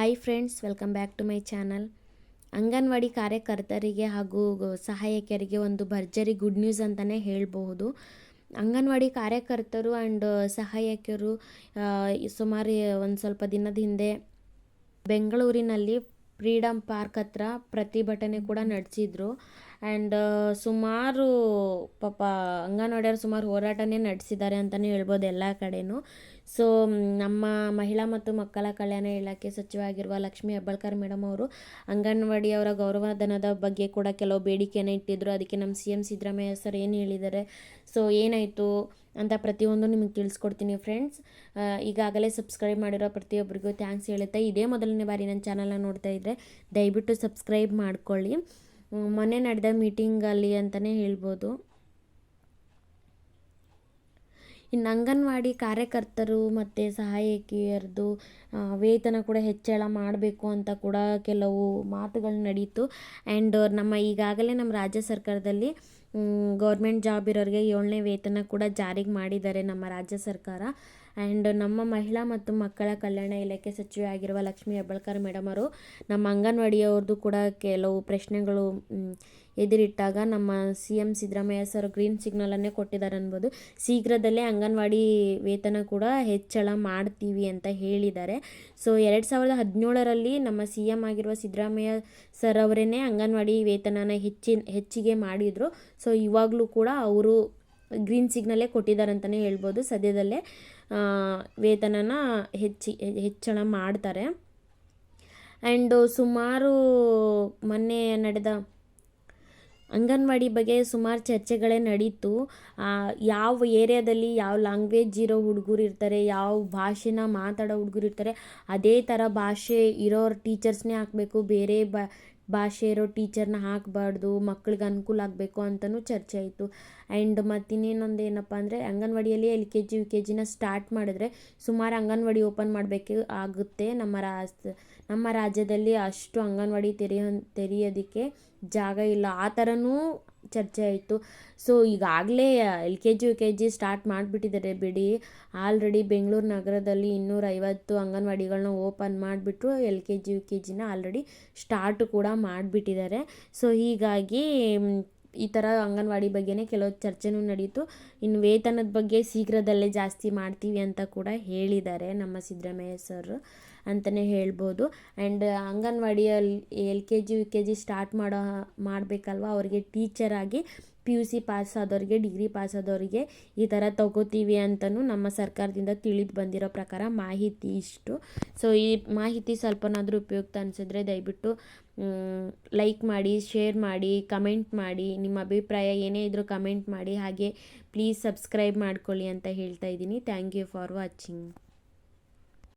Hi friends, welcome back to my channel. Anganwadi ಕಾರ್ಯಕರ್ತರಿಗೆ ಹಾಗೂ ಸಹಾಯಕಿಯರಿಗೆ ಒಂದು ಭರ್ಜರಿ ಗುಡ್ ನ್ಯೂಸ್ ಅಂತಲೇ ಹೇಳಬಹುದು. ಅಂಗನವಾಡಿ ಕಾರ್ಯಕರ್ತರು ಆ್ಯಂಡ್ ಸಹಾಯಕಿಯರು ಸುಮಾರು ಒಂದು ಸ್ವಲ್ಪ ದಿನದ ಹಿಂದೆ ಬೆಂಗಳೂರಿನಲ್ಲಿ ಫ್ರೀಡಮ್ ಪಾರ್ಕ್ ಹತ್ರ ಪ್ರತಿಭಟನೆ ಕೂಡ ನಡೆಸಿದ್ರು. ಆ್ಯಂಡ್ ಸುಮಾರು ಪಾಪ ಅಂಗನವಾಡಿಯವರು ಸುಮಾರು ಹೋರಾಟನೇ ನಡೆಸಿದ್ದಾರೆ ಅಂತಲೇ ಹೇಳ್ಬೋದು ಎಲ್ಲ ಕಡೆನೂ. ಸೊ ನಮ್ಮ ಮಹಿಳಾ ಮತ್ತು ಮಕ್ಕಳ ಕಲ್ಯಾಣ ಇಲಾಖೆ ಸಚಿವರಾಗಿರುವ ಲಕ್ಷ್ಮೀ ಹೆಬ್ಬಾಳ್ಕರ್ ಮೇಡಮ್ ಅವರು ಅಂಗನವಾಡಿಯವರ ಗೌರವಧನದ ಬಗ್ಗೆ ಕೂಡ ಕೆಲವು ಬೇಡಿಕೆಯನ್ನು ಇಟ್ಟಿದ್ದರು. ಅದಕ್ಕೆ ನಮ್ಮ CM ಸಿದ್ದರಾಮಯ್ಯ ಸರ್ ಏನು ಹೇಳಿದ್ದಾರೆ, ಸೊ ಏನಾಯಿತು ಅಂತ ಪ್ರತಿಯೊಂದು ನಿಮಗೆ ತಿಳಿಸ್ಕೊಡ್ತೀನಿ ಫ್ರೆಂಡ್ಸ್. ಈಗಾಗಲೇ ಸಬ್ಸ್ಕ್ರೈಬ್ ಮಾಡಿರೋ ಪ್ರತಿಯೊಬ್ಬರಿಗೂ ಥ್ಯಾಂಕ್ಸ್ ಹೇಳುತ್ತಾ, ಇದೇ ಮೊದಲನೇ ಬಾರಿ ನನ್ನ ಚಾನಲ್ನ ನೋಡ್ತಾ ಇದ್ದರೆ ದಯವಿಟ್ಟು ಸಬ್ಸ್ಕ್ರೈಬ್ ಮಾಡ್ಕೊಳ್ಳಿ. ಮೊನ್ನೆ ನಡೆದ ಮೀಟಿಂಗಲ್ಲಿ ಅಂತಲೇ ಹೇಳ್ಬೋದು. ಇನ್ನು ಅಂಗನವಾಡಿ ಕಾರ್ಯಕರ್ತರು ಮತ್ತು ಸಹಾಯಕಿಯರದು ವೇತನ ಕೂಡ ಹೆಚ್ಚಳ ಮಾಡಬೇಕು ಅಂತ ಕೂಡ ಕೆಲವು ಮಾತುಗಳು ನಡೀತು. ಆ್ಯಂಡ್ ಈಗಾಗಲೇ ನಮ್ಮ ರಾಜ್ಯ ಸರ್ಕಾರದಲ್ಲಿ ಗೌರ್ಮೆಂಟ್ ಜಾಬ್ ಇರೋರಿಗೆ 7ನೇ ವೇತನ ಕೂಡ ಜಾರಿಗೆ ಮಾಡಿದ್ದಾರೆ ನಮ್ಮ ರಾಜ್ಯ ಸರ್ಕಾರ. ಆ್ಯಂಡ್ ನಮ್ಮ ಮಹಿಳಾ ಮತ್ತು ಮಕ್ಕಳ ಕಲ್ಯಾಣ ಇಲಾಖೆ ಸಚಿವೆ ಆಗಿರುವ ಲಕ್ಷ್ಮೀ ಹೆಬ್ಬಾಳ್ಕರ್ ಮೇಡಮ್ ಅವರು ನಮ್ಮ ಅಂಗನವಾಡಿಯವ್ರದ್ದು ಕೂಡ ಕೆಲವು ಪ್ರಶ್ನೆಗಳು ಎದುರಿಟ್ಟಾಗ ನಮ್ಮ CM ಸಿದ್ದರಾಮಯ್ಯ ಸರ್ ಗ್ರೀನ್ ಸಿಗ್ನಲನ್ನೇ ಕೊಟ್ಟಿದ್ದಾರೆ ಅನ್ಬೋದು. ಶೀಘ್ರದಲ್ಲೇ ಅಂಗನವಾಡಿ ವೇತನ ಕೂಡ ಹೆಚ್ಚಳ ಮಾಡ್ತೀವಿ ಅಂತ ಹೇಳಿದ್ದಾರೆ. ಸೊ 2017ರಲ್ಲಿ ನಮ್ಮ CM ಆಗಿರುವ ಸಿದ್ದರಾಮಯ್ಯ ಸರ್ ಅವರೇ ಅಂಗನವಾಡಿ ವೇತನನ ಹೆಚ್ಚಿಗೆ ಮಾಡಿದರು. ಸೊ ಇವಾಗಲೂ ಕೂಡ ಅವರು ಗ್ರೀನ್ ಸಿಗ್ನಲ್ಲೇ ಕೊಟ್ಟಿದ್ದಾರೆ ಅಂತಲೇ ಹೇಳ್ಬೋದು. ಸದ್ಯದಲ್ಲೇ ವೇತನನ ಹೆಚ್ಚಳ ಮಾಡ್ತಾರೆ. ಆ್ಯಂಡ್ ಸುಮಾರು ಮೊನ್ನೆ ನಡೆದ ಅಂಗನವಾಡಿ ಬಗ್ಗೆ ಸುಮಾರು ಚರ್ಚೆಗಳೇ ನಡೀತು. ಯಾವ ಏರಿಯಾದಲ್ಲಿ ಯಾವ ಲ್ಯಾಂಗ್ವೇಜ್ ಇರೋ ಹುಡುಗರು ಇರ್ತಾರೆ, ಯಾವ ಭಾಷೆನ ಮಾತಾಡೋ ಹುಡುಗರು ಇರ್ತಾರೆ, ಅದೇ ಥರ ಭಾಷೆ ಇರೋರು ಟೀಚರ್ಸ್ನೇ ಹಾಕಬೇಕು, ಬೇರೆ ಭಾಷೆ ಇರೋ ಟೀಚರ್ನ ಹಾಕಬಾರ್ದು, ಮಕ್ಳಿಗೆ ಅನುಕೂಲ ಆಗಬೇಕು ಅಂತಲೂ ಚರ್ಚೆ ಆಯಿತು. ಆ್ಯಂಡ್ ಮತ್ತಿನ್ನೇನೊಂದು ಏನಪ್ಪ ಅಂದರೆ, ಅಂಗನವಾಡಿಯಲ್ಲಿ LKG UKGನ ಸ್ಟಾರ್ಟ್ ಮಾಡಿದ್ರೆ ಸುಮಾರು ಅಂಗನವಾಡಿ ಓಪನ್ ಮಾಡಬೇಕು ಆಗುತ್ತೆ. ನಮ್ಮ ರಾಜ್ಯದಲ್ಲಿ ಅಷ್ಟು ಅಂಗನವಾಡಿ ತೆರೆಯೋದಕ್ಕೆ ಜಾಗ ಇಲ್ಲ, ಆ ಥರನೂ ಚರ್ಚೆ ಆಯಿತು. ಸೊ ಈಗಾಗಲೇ LKG UKG ಸ್ಟಾರ್ಟ್ ಮಾಡಿಬಿಟ್ಟಿದ್ದಾರೆ ಬಿಡಿ. ಆಲ್ರೆಡಿ ಬೆಂಗಳೂರು ನಗರದಲ್ಲಿ 250 ಅಂಗನವಾಡಿಗಳನ್ನ ಓಪನ್ ಮಾಡಿಬಿಟ್ಟು LKG UKGನ ಆಲ್ರೆಡಿ ಸ್ಟಾರ್ಟ್ ಕೂಡ ಮಾಡಿಬಿಟ್ಟಿದ್ದಾರೆ. ಸೊ ಹೀಗಾಗಿ ಈ ಥರ ಅಂಗನವಾಡಿ ಬಗ್ಗೆನೇ ಕೆಲವು ಚರ್ಚೆನೂ ನಡೀತು. ಇನ್ನು ವೇತನದ ಬಗ್ಗೆ ಶೀಘ್ರದಲ್ಲೇ ಜಾಸ್ತಿ ಮಾಡ್ತೀವಿ ಅಂತ ಕೂಡ ಹೇಳಿದ್ದಾರೆ ನಮ್ಮ ಸಿದ್ದರಾಮಯ್ಯ ಸರ್ ಅಂತಲೇ ಹೇಳ್ಬೋದು. ಆ್ಯಂಡ್ ಅಂಗನವಾಡಿಯಲ್ಲಿ LKG UKG ಸ್ಟಾರ್ಟ್ ಮಾಡಬೇಕಲ್ವ, ಅವರಿಗೆ ಟೀಚರಾಗಿ PUC ಪಾಸ್ ಆದವ್ರಿಗೆ, ಡಿಗ್ರಿ ಪಾಸ್ ಆದವ್ರಿಗೆ ಈ ಥರ ತಗೋತೀವಿ ಅಂತಲೂ ನಮ್ಮ ಸರ್ಕಾರದಿಂದ ತಿಳಿದು ಬಂದಿರೋ ಪ್ರಕಾರ ಮಾಹಿತಿ ಇಷ್ಟು. ಸೊ ಈ ಮಾಹಿತಿ ಸ್ವಲ್ಪನಾದರೂ ಉಪಯುಕ್ತ ಅನಿಸಿದ್ರೆ ದಯವಿಟ್ಟು ಲೈಕ್ ಮಾಡಿ, ಶೇರ್ ಮಾಡಿ, ಕಮೆಂಟ್ ಮಾಡಿ, ನಿಮ್ಮ ಅಭಿಪ್ರಾಯ ಏನೇ ಇದ್ದರೂ ಕಮೆಂಟ್ ಮಾಡಿ. ಹಾಗೆ ಪ್ಲೀಸ್ ಸಬ್ಸ್ಕ್ರೈಬ್ ಮಾಡ್ಕೊಳ್ಳಿ ಅಂತ ಹೇಳ್ತಾ ಇದ್ದೀನಿ. Thank you for watching.